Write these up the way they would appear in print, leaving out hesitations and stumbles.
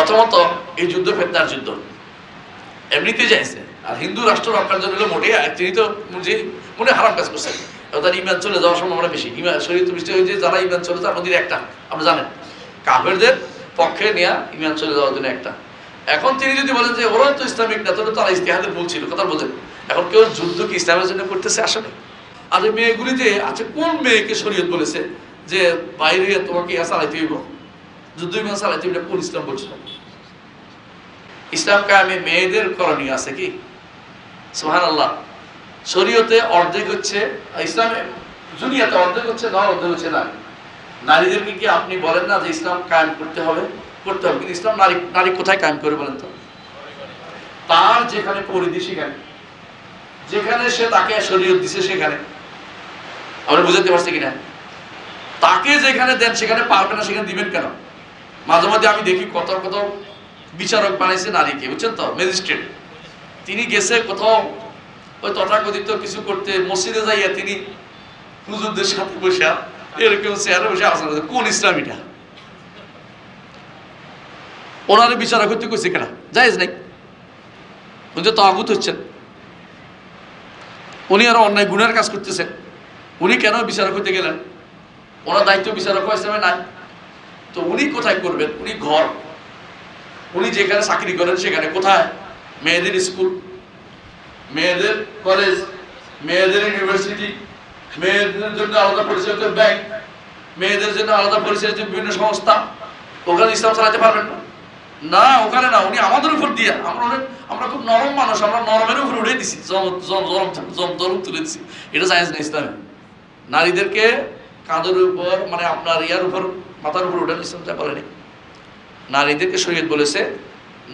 প্রথমত এই যুদ্ধ ফেতনার যুদ্ধ, এমনিতে যাইছে। আর হিন্দু রাষ্ট্র রক্ষার জন্য মোটেই তিনি তো যে মনে হারাম কাজ করছেন, তার ইমান চলে যাওয়ার সম্ভাবনা বেশি। ইমান শরীয়ত বৃষ্টি হয়েছে, যারা ইমান চলে তার মধ্যে একটা, আপনি জানেন কাফেরদের পক্ষে নেওয়া ইমান চলে যাওয়ার জন্য একটা। এখন তিনি যদি বলেন যে ওরা তো ইসলামিক না, তাহলে তারা ইস্তেহাদের ভুল ছিল, কথা বোঝেন। এখন কেউ যুদ্ধ কি ইসলামের জন্য করতেছে আসলে? আর এই মেয়েগুলি যে আছে, কোন মেয়েকে শরীয়ত বলেছে যে বাইরে তোমাকে ইহা চালাইতে হইব, যুদ্ধ ইমান চালাইতে হইব? কোন ইসলাম বলছিল? ইসলাম কায়েমে মেয়েদের করণীয় আছে কি? সুবহানাল্লাহ। শরীয়তে অর্ধেক হচ্ছে ইসলামে, দুনিয়াতে অর্ধেক হচ্ছে নর, অর্ধেক হচ্ছে নারী। নারীদেরকে কি আপনি বলেন না যে ইসলাম কায়েম করতে হবে? করতে হবে, কিন্তু ইসলাম নারী কোথায় কায়েম করে বলেন তো? তার যেখানে পরিধি সেখানে, যেখানে সে তাকে শরীয়ত দিছে সেখানে। আমরা বুঝাতে পারছি কিনা? তাকে যেখানে দেন সেখানে পারবে না, সেখানে দিবেন কেন? মাঝে মাঝে আমি দেখি কত কত বিচারক বানাইছে নারীকে, বুঝছেন তো, ম্যাজিস্ট্রেট। তিনি গেছে কোথাও ওই তথাকথিত কিছু করতে, মসজিদে যাইয়া তিনি হুজুরদের সাথে বসে এরকম চেয়ারে বসে আলোচনা করছে। কোন ইসলাম এটা? ওনারে বিচারক হইতে কইছে কেন? জায়েজ নাই, উনি তাগুত হচ্ছেন, উনি আরো অন্যায় গুণের কাজ করতেছেন। উনি কেন বিচারক হইতে গেলেন? ওনার দায়িত্ব বিচারক ইসলামে নাই। তো উনি কোথায় করবেন? উনি ঘর, উনি যেখানে চাকরি করেন সেখানে কোথায়? মেয়েদের স্কুল, মেয়েদের কলেজ, মেয়েদের ইউনিভার্সিটি, মেয়েদের জন্য আলাদা পরিচালিত ব্যাংক, মেয়েদের জন্য আলাদা পরিচালিত বিভিন্ন সংস্থা। ওখানে ইসলাম চালাতে পারবেন না? না, ওখানে না। উনি আমাদের উপর দিয়ে, আমরা খুব নরম মানুষ, আমরা নরমের উপর উঠে দিছি, জলম তুলে দিছি। এটা জায়েজ না ইসলামে। নারীদেরকে কাঁধের উপর, মানে আপনার ইয়ার উপর, মাথার উপর উঠে ইসলাম যা বলেনি। নারীদেরকে শরীয়ত বলেছে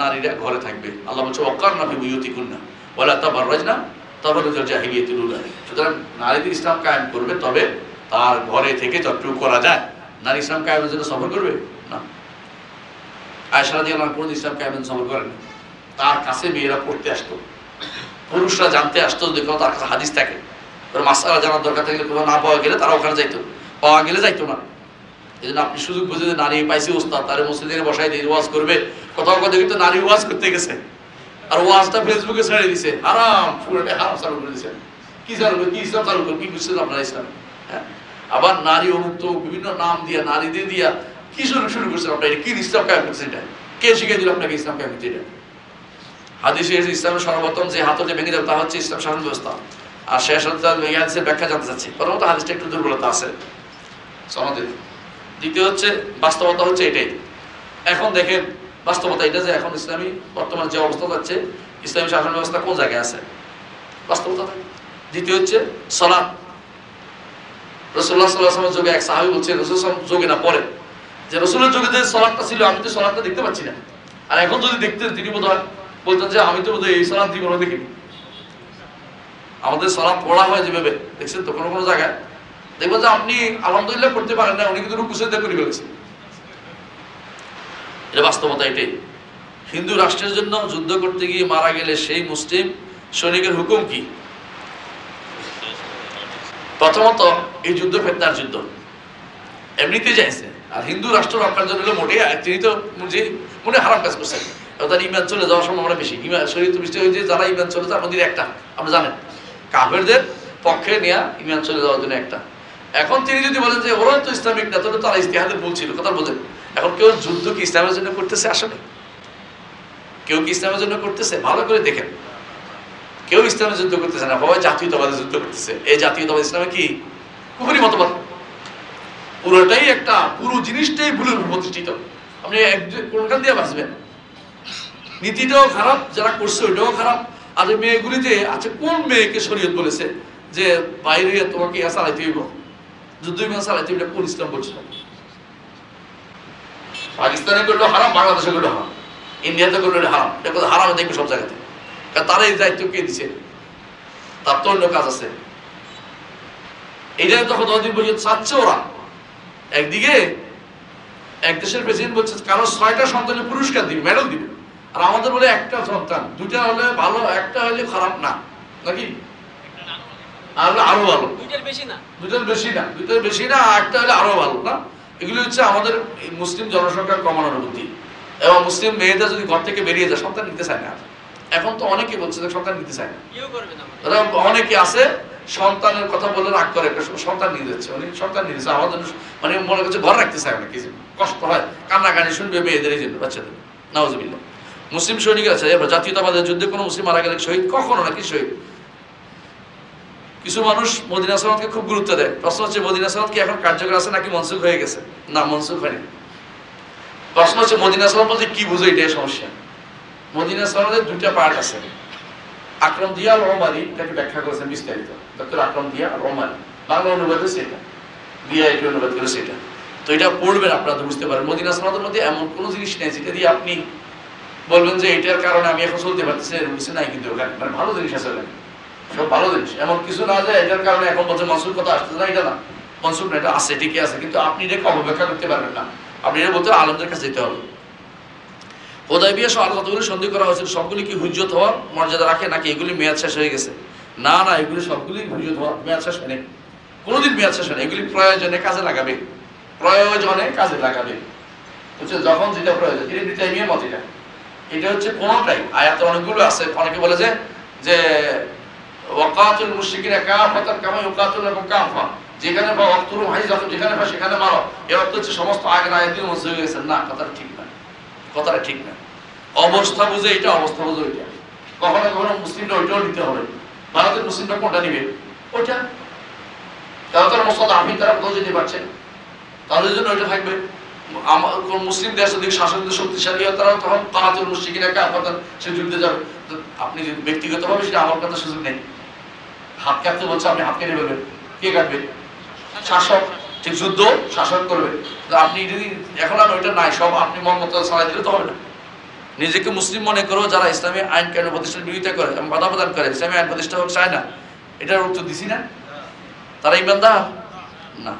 নারীরা ঘরে থাকবে। আল্লাহ বলছে ওয়াকারনা ফি বুয়ুতিকুন্না ওয়ালা তাবাররাজনা তাবাররুজাল জাহিলিয়াতিল উলা। সুতরাং নারীদের ইসলাম কায়েম করবে, তবে তার ঘরে থেকে যতটুকু করা যায়। নারী ইসলাম কায়েমের জন্য সফর করবে না। আয়েশা রাদিয়াল্লাহু আনহা কোন ইসলাম কায়েমের সফর করেন? তার কাছে মেয়েরা পড়তে আসতো, পুরুষরা জানতে আসতো, যদি কোনো তার কাছে হাদিস থাকে, মাসআলা জানার দরকার থাকলে কোথাও না পাওয়া গেলে তারা ওখানে যাইতো, পাওয়া গেলে যাইতো না। এই জন্য আপনি সুযোগ বুঝে যে নারী পাইছে ওস্তাদ, তারে মসজিদে বসাই দিয়ে ওয়াজ করবে, কোথাও কোথাও কিন্তু নারী ওয়াজ করতে গেছে, আর ওয়াজটা ফেসবুকে ছেড়ে দিছে, হারাম, পুরোটা হারাম চালু করে দিয়েছে। কি চালু করে? কি ইসলাম চালু করে? কি বুঝছেন আপনারা ইসলাম? হ্যাঁ, আবার নারী অমুক্ত বিভিন্ন নাম দিয়া, নারীদের দিয়া কি শুরু করছেন আপনারা? এটা কি ইসলাম কায়েম করছেন? এটা কে শিখে দিল আপনাকে ইসলাম কায়েম করতে? এটা হাদিসে ইসলামের সর্বপ্রথম যে হাতটা ভেঙে দেবে তা হচ্ছে ইসলাম শাসন ব্যবস্থা। আর শেষ হাদিসের ব্যাখ্যা জানতে চাচ্ছি। প্রথমত হাদিসটা একটু দুর্বলতা আছে সনদে। দ্বিতীয় হচ্ছে বাস্তবতা হচ্ছে এটাই। এখন দেখেন বাস্তবতা এটা যে এখন ইসলামী বর্তমানে যে অবস্থা যাচ্ছে, ইসলামী শাসন ব্যবস্থা কোন জায়গায় আছে, বাস্তবতা। দ্বিতীয় হচ্ছে সালাত। রাসূলুল্লাহ সাল্লাল্লাহু আলাইহি ওয়াসাল্লামের যুগে এক সাহাবী বলছেন, রাসূল যুগে না পরে, যে রাসূলের যুগে যে সালাতটা ছিল আমি তো সালাতটা দেখতে পাচ্ছি না। আর এখন যদি দেখতেন তিনি বোধহয় বলতেন যে আমি তো বোধহয় এই সালাত জীবনে দেখিনি। আমাদের সালাত পড়া হয় যেভাবে, দেখছেন তো কোনো কোনো জায়গায় দেখবেন যে আপনি আলহামদুলিল্লাহ করতে পারেন না, উনি কিন্তু রুকু সিজদা করে ফেলেছেন। এটা বাস্তবতা এটাই। হিন্দু রাষ্ট্রের জন্য যুদ্ধ করতে গিয়ে মারা গেলে সেই মুসলিম সৈনিকের হুকুম কি? প্রথমত এই যুদ্ধ ফেতনার যুদ্ধ, এমনিতে যাইছে। আর হিন্দু রাষ্ট্র রক্ষার জন্য মোটেই তিনি তো যে মনে হারাম কাজ করছেন, তার ইমান চলে যাওয়ার সম্ভাবনা বেশি। ইমান শরীয়ত বৃষ্টি হয়েছে, যারা ইমান চলে তার মধ্যে একটা, আপনি জানেন কাফেরদের পক্ষে নেওয়া ইমান চলে যাওয়ার জন্য একটা। এখন তিনি যদি বলেন যে ওরা তো ইসলামিক না, তাহলে তারা ইস্তেহাদের ভুল ছিল, কথা বোঝেন। এখন কেউ যুদ্ধ কি ইসলামের জন্য করতেছে আসলে? কেউ কি ইসলামের জন্য করতেছে? ভালো করে দেখেন, কেউ ইসলামের যুদ্ধ করতেছে না, সবাই জাতীয়তাবাদের যুদ্ধ করতেছে। এই জাতীয়তাবাদ ইসলামে কি? কুফরি মতবাদ। পুরোটাই একটা, পুরো জিনিসটাই ভুলের প্রতিষ্ঠিত। আপনি কোনখান দিয়ে বাঁচবেন? নীতিটাও খারাপ, যারা করছে ওইটাও খারাপ। আর মেয়েগুলি যে আছে, কোন মেয়েকে শরীয়ত বলেছে যে বাইরে তোমাকে ইহা চালাইতে হইব, যুদ্ধ বিমান চালাইতে হইব? কোন ইসলাম বলছিল? পাকিস্তানে করলেও হারাম, বাংলাদেশে করলেও হারাম, ইন্ডিয়াতে করলে হারাম। এটা হারাম দেখবে সব জায়গাতে। কারণ তারা এই দায়িত্ব কে দিচ্ছে? তার তো অন্য কাজ আছে। এইটাই তখন যতদিন পর্যন্ত চাচ্ছে ওরা। একদিকে এক দেশের প্রেসিডেন্ট বলছে কারো 6টা সন্তানের পুরস্কার দিবে, মেডেল দিবে, আর আমাদের বলে একটা সন্তান, 2টা হলে ভালো, একটা হলে খারাপ না, নাকি? আরো ভালো, 2টার বেশি না, 2টার বেশি না, একটা হলে আরো ভালো না। এগুলি হচ্ছে আমাদের মুসলিম জনসংখ্যা কমানোর বুদ্ধি। এবং মুসলিম মেয়েদের যদি ঘর থেকে বেরিয়ে যায় সন্তান নিতে চায় না। এখন তো অনেকে বলছে যে সন্তান নিতে চায় না, অনেকে আছে সন্তানের কথা বলে রাগ করে, সন্তান নিয়ে যাচ্ছে, উনি সন্তান নিয়ে যাচ্ছে আমাদের মানে মনে করছে ঘর রাখতে চায় না, কিছু কষ্ট হয়, কান্নাকানি শুনবে মেয়েদের এই জন্য বাচ্চাদের। নাউজুবিল্লাহ। মুসলিম সৈনিক আছে, জাতীয়তাবাদের যুদ্ধে কোনো মুসলিম মারা গেলে শহীদ কখনো নাকি শহীদ। কিছু মানুষ মদিনা সালাতকে খুব গুরুত্ব দেয়। প্রশ্ন হচ্ছে মদিনা সালাত কি এখন কার্যকর আছে নাকি মনসুখ হয়ে গেছে? না, মনসুখ হয়নি। প্রশ্ন হচ্ছে মদিনা সালাত বলতে কি বুঝো, এটাই সমস্যা। মদিনা সালাতের দুইটা পার্ট আছে। আকরাম দিয়া আল ওমারি এটাকে ব্যাখ্যা করেছেন বিস্তারিত, ডক্টর আকরাম দিয়া আল ওমারি, বাংলা অনুবাদ হচ্ছে এটা, দিয়া এটা অনুবাদ করেছে এটা। তো এটা পড়বেন আপনারা তো বুঝতে পারেন। মদিনা সালাতের মধ্যে এমন কোনো জিনিস নেই যেটা দিয়ে আপনি বলবেন যে এটার কারণে আমি এখন চলতে পারতেছি, এরকম কিছু নাই। কিন্তু ওখানে মানে ভালো জিনিস আছে, সব ভালো জিনিস, এমন কিছু না যে এটার কারণে এখন বলছে মনসুখ কথা আসতেছে না, এটা না, মনসুখ না, এটা আছে, ঠিকই আছে, কিন্তু আপনি এটাকে অপব্যাখ্যা করতে পারবেন না। আপনি এটা বলতে আলেমদের কাছে যেতে হবে। হুদায়বিয়া সহ আরো যতগুলি সন্ধি করা হয়েছিল সবগুলি কি হুজ্জত হওয়ার মর্যাদা রাখে নাকি এগুলি মেয়াদ শেষ হয়ে গেছে? না না, এগুলি সবগুলি হুজ্জত হওয়ার, মেয়াদ শেষ হয়নি, কোনোদিন মেয়াদ শেষ হয়নি। এগুলি প্রয়োজনে কাজে লাগাবে, প্রয়োজনে কাজে লাগাবে, বুঝছেন? যখন যেটা প্রয়োজন, এটা ইবনে তাইমিয়ার মত। এটা হচ্ছে কোনটাই আয়াতে অনেকগুলো আছে। অনেকে বলে যে ওয়াকাতুল মুশরিকিনা কাফাতান কামা ইউকাতুলুকুম কাফা, যেখানে বা ওয়াকতুলুহুম হাইযাতুম, যেখানে বা সেখানে মারো। এর অর্থ হচ্ছে সমস্ত আগের আয়াতগুলো মনসুখ হয়ে গেছে। না, কথাটা ঠিক না, কথাটা ঠিক না। অবস্থা বুঝে এটা, অবস্থা বুঝে ওইটা। কখনো কখনো মুসলিমরা ওইটাও নিতে হবে। ভারতের মুসলিমরা কোনটা নিবে? ওইটা। তারা মুস্তাদআফিন, তারা কোথাও যেতে পারছে, তাদের জন্য ওইটা থাকবে। কোন মুসলিম দেশ যদি শাসন শক্তিশালী হয়, তারা তখন কাফাতুল মুশরিকিনা কাফাতান, সে যুদ্ধে যাবে। আপনি যদি ব্যক্তিগতভাবে সেটা আমার কথা সুযোগ নেই, হাত কাটতে বলছে, আপনি হাত কেটে ফেলবেন, কে কাটবে? শাসক। ঠিক, যুদ্ধ শাসন করবে। আপনি যদি এখন আর ওইটা নাই, সব আপনি মন মতো চালাই দিলে তো হবে না। নিজেকে মুসলিম মনে করো যারা ইসলামী আইন কানুন প্রতিষ্ঠার বিরোধিতা করে, বাধা প্রদান করে, ইসলামী আইন প্রতিষ্ঠা হোক চায় না, এটার উত্তর দিছি না? তারা ইমানদার না।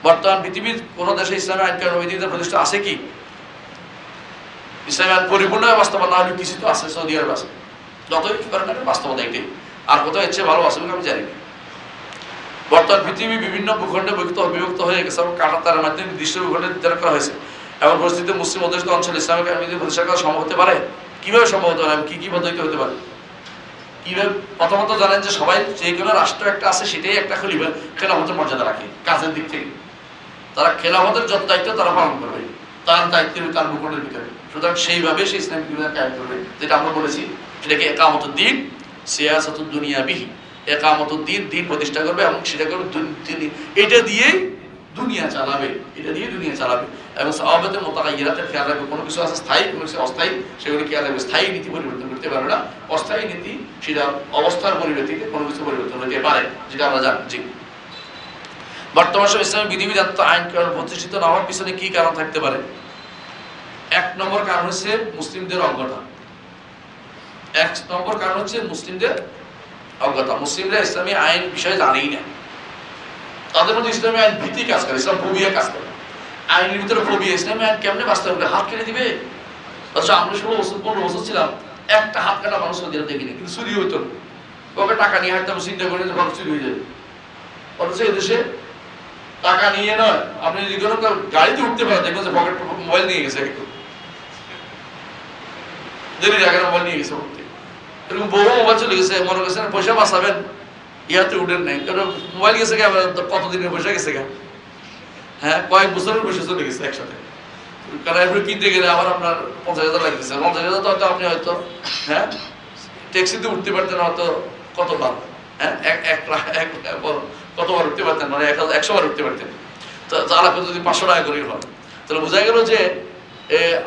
বর্তমান পৃথিবীর কোন দেশে ইসলামী আইন কানুন বিধিবিধান প্রতিষ্ঠা আছে কি? ইসলামী আইন পরিপূর্ণভাবে বাস্তবায়ন না হলে কিছু তো আছে, সৌদি আরব আছে, যতই কি করেন না বাস্তবতা এটাই। আর কোথাও এর চেয়ে ভালো আছে আমি জানি না। বর্তমান পৃথিবী বিভিন্ন ভূখণ্ডে বিভক্ত হয়ে গেছে এবং কাঁটাতারের মাধ্যমে নির্দিষ্ট ভূখণ্ডে নির্ধারণ করা হয়েছে। এমন পরিস্থিতিতে মুসলিম অধ্যুষিত অঞ্চলে ইসলামিক আইন বিধি প্রতিষ্ঠা করা সম্ভব হতে পারে? কিভাবে সম্ভব হতে পারে? কি কি পদ্ধতি হতে পারে? কিভাবে? প্রথমত জানেন যে সবাই যে কোনো রাষ্ট্র একটা আছে, সেটাই একটা খলিফা খেলাফতের মর্যাদা রাখে কাজের দিক থেকে। তারা খেলাফতের যত দায়িত্ব তারা পালন করবে তার দায়িত্বের, তার ভূখণ্ডের ভিতরে। সুতরাং সেইভাবে সে ইসলামিক বিধান কায়েম করবে, যেটা আমরা বলেছি সেটাকে একামতুদ্দিন সিয়াসাতুদ দুনিয়া বিহি, একামতুদ্দিন, দিন প্রতিষ্ঠা করবে এবং সেটা করবে এটা দিয়েই দুনিয়া চালাবে, এটা দিয়ে দুনিয়া চালাবে। এবং সাহাবাতের মুতাগায়্যিরাতের খেয়াল রাখবে, কোনো কিছু আছে স্থায়ী, কোনো কিছু অস্থায়ী, সেগুলো খেয়াল রাখবে। স্থায়ী নীতি পরিবর্তন করতে পারবে না, অস্থায়ী নীতি সেটা অবস্থার পরিবর্তিতে কোনো কিছু পরিবর্তন হতে পারে, যেটা আমরা জানি। জি, বর্তমান সময় ইসলামী বিধিবিধান আইন কানুন প্রতিষ্ঠিত না হওয়ার পিছনে কি কারণ থাকতে পারে? এক নম্বর কারণ হচ্ছে মুসলিমদের অজ্ঞতা। এক নম্বর কারণ হচ্ছে মুসলিমদের অজ্ঞতা। মুসলিমরা ইসলামী আইন বিষয়ে জানেই না, তাদের মধ্যে ইসলামী আইন ভীতি কাজ করে, ইসলাম ফোবিয়া কাজ করে। আইনের ভিতরে ফোবিয়া, ইসলামী আইন কেমনে বাস্তবায়ন করে? হাত কেটে দিবে। অথচ আমরা 16 বছর 15 বছর ছিলাম, একটা হাত কাটা মানুষ সৌদিরা দেখিনি, কিন্তু চুরি হইতো। কবে টাকা নিয়ে হাঁটতাম, চিন্তা করে যে চুরি হয়ে যাবে। অথচ এদেশে টাকা নিয়ে নয়, আপনি যদি কোনো গাড়িতে উঠতে পারেন, দেখবেন যে পকেট মোবাইল নিয়ে গেছে, দেরি জায়গায় মোবাইল নিয়ে গেছে। এরকম বহু মোবাইল চলে গেছে, মনে করছেন পয়সা বাঁচাবেন, ইয়াতে উঠেন নাই, কারণ মোবাইল গেছে গা, কতদিনের পয়সা গেছে গা, হ্যাঁ কয়েক বছরের পয়সা চলে গেছে একসাথে। কারণ এরপরে কিনতে গেলে আবার আপনার 50,000 লাগতেছে। 50,000 তো হয়তো আপনি হয়তো হ্যাঁ ট্যাক্সিতে উঠতে পারতেন হয়তো কতবার, হ্যাঁ কতবার উঠতে পারতেন, মানে 100 বার উঠতে পারতেন। তো যারা যদি 500 টাকা করে হয়, তাহলে বোঝা গেল যে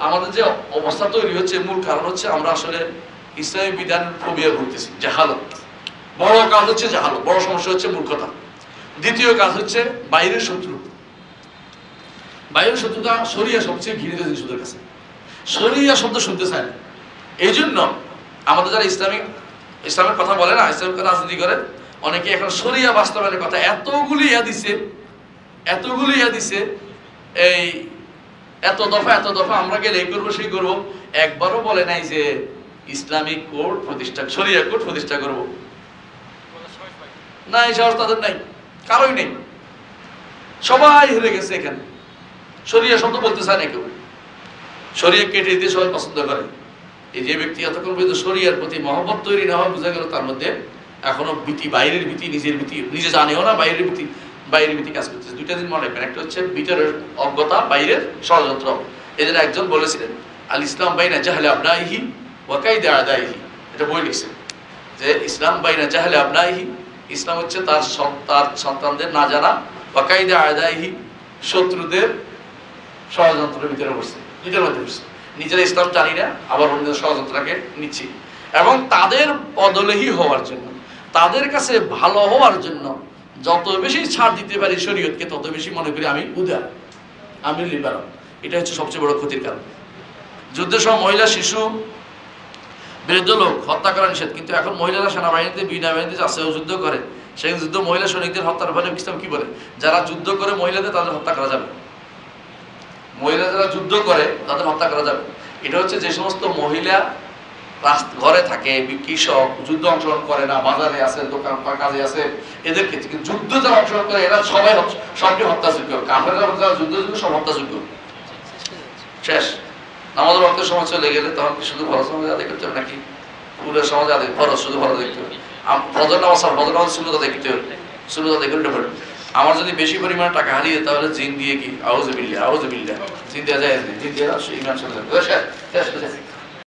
আমাদের যে অবস্থা তৈরি হচ্ছে, মূল কারণ হচ্ছে আমরা আসলে ইসলামী বিধানের ফোবিয়া ভুগতেছি, জাহালত। বড় কাজ হচ্ছে জাহালত, বড় সমস্যা হচ্ছে মূর্খতা। দ্বিতীয় কাজ হচ্ছে বাইরের শত্রু। বাইরের শত্রুতা শরিয়া সবচেয়ে ঘৃণিত জিনিস ওদের কাছে, শরিয়া শব্দ শুনতে চায় না। এই জন্য আমাদের যারা ইসলামের কথা বলে না, ইসলামিক রাজনীতি করে, অনেকে এখন শরিয়া বাস্তবায়নের কথা এতগুলি দিছে, এই এত দফা আমরা গেলে এই করবো সেই করবো, একবারও বলে নাই যে ইসলামিক কোর্ট প্রতিষ্ঠা, শরিয়া কোর্ট প্রতিষ্ঠা করবো না। এই সাহস তাদের নাই, কারোই নেই। সবাই হেরে গেছে এখানে, শরিয়া শব্দ বলতে চায় না কেউ। শরীয়ত কেটে দিতে সবাই পছন্দ করে। এই যে ব্যক্তি এতক্ষণ পর্যন্ত শরীয়তের প্রতি মহব্বত তৈরি না হয়, বোঝা গেল তার মধ্যে এখনো ভীতি, বাইরের ভীতি, নিজের ভীতি, নিজে জানেও না, বাইরের ভীতি কাজ করতেছে। দুইটা দিন মনে রাখবেন, একটা হচ্ছে ভিতরের অজ্ঞতা, বাইরের ষড়যন্ত্র। এদের একজন বলেছিলেন আল ইসলাম বাইনা জাহলে আবনাইহি ওয়া কাইদা আদাইহি, এটা বই লিখছেন যে ইসলাম বাইনা জাহলে আবনাইহি, ইসলাম হচ্ছে তার সন্তানদের না জানা, ওয়া কাইদা আদাইহি, শত্রুদের ষড়যন্ত্রের ভিতরে বসছে, নিজের মধ্যে বসছে। নিজেরা ইসলাম জানি না, আবার অন্যদের ষড়যন্ত্রকে নিচ্ছি। এবং তাদের পদলেহী হওয়ার জন্য, তাদের কাছে ভালো হওয়ার জন্য যত বেশি ছাড় দিতে পারি শরীয়তকে, তত বেশি মনে করি আমি উদার, আমি লিবারাল। এটা হচ্ছে সবচেয়ে বড় ক্ষতির কারণ। যুদ্ধের সময় মহিলা, শিশু, বৃদ্ধ লোক হত্যা করা নিষেধ, কিন্তু এখন মহিলারা সেনাবাহিনীতে, বিনা বাহিনীতে যাচ্ছেও যুদ্ধ করে। সেই যুদ্ধ মহিলা সৈনিকদের হত্যার ফলে ইসলাম কি বলে? যারা যুদ্ধ করে মহিলাদের, তাদের হত্যা করা যাবে। মহিলা যারা যুদ্ধ করে তাদের হত্যা করা যাবে। এটা হচ্ছে যে সমস্ত মহিলা ঘরে থাকে, কৃষক, যুদ্ধ অংশগ্রহণ করে না, বাজারে আছে, দোকান কাজে আছে, এদের ক্ষেত্রে। কিন্তু যুদ্ধ যারা অংশগ্রহণ করে এরা সবটি হত্যাযোগ্য। কাফেররা যারা যুদ্ধযোগ্য সব হত্যাযোগ্য। শেষ। আমাদের রক্তের সমাজ চলে গেলে তখন কি শুধু ফরজ নামাজ আদায় করতে হবে নাকি? পুরো সমাজ আদায় ফরজ, শুধু ফরজ দেখতে হবে। ফজর নামাজ শূন্যতা দেখতে হবে, শূন্যতা দেখে উঠে পড়বে। আমার যদি বেশি পরিমাণে টাকা হারিয়ে, তাহলে জিন দিয়ে কি আউযুবিল্লাহ জিন দেওয়া যায়, জিন দিয়ে ইমান চলে যাবে। শেষ।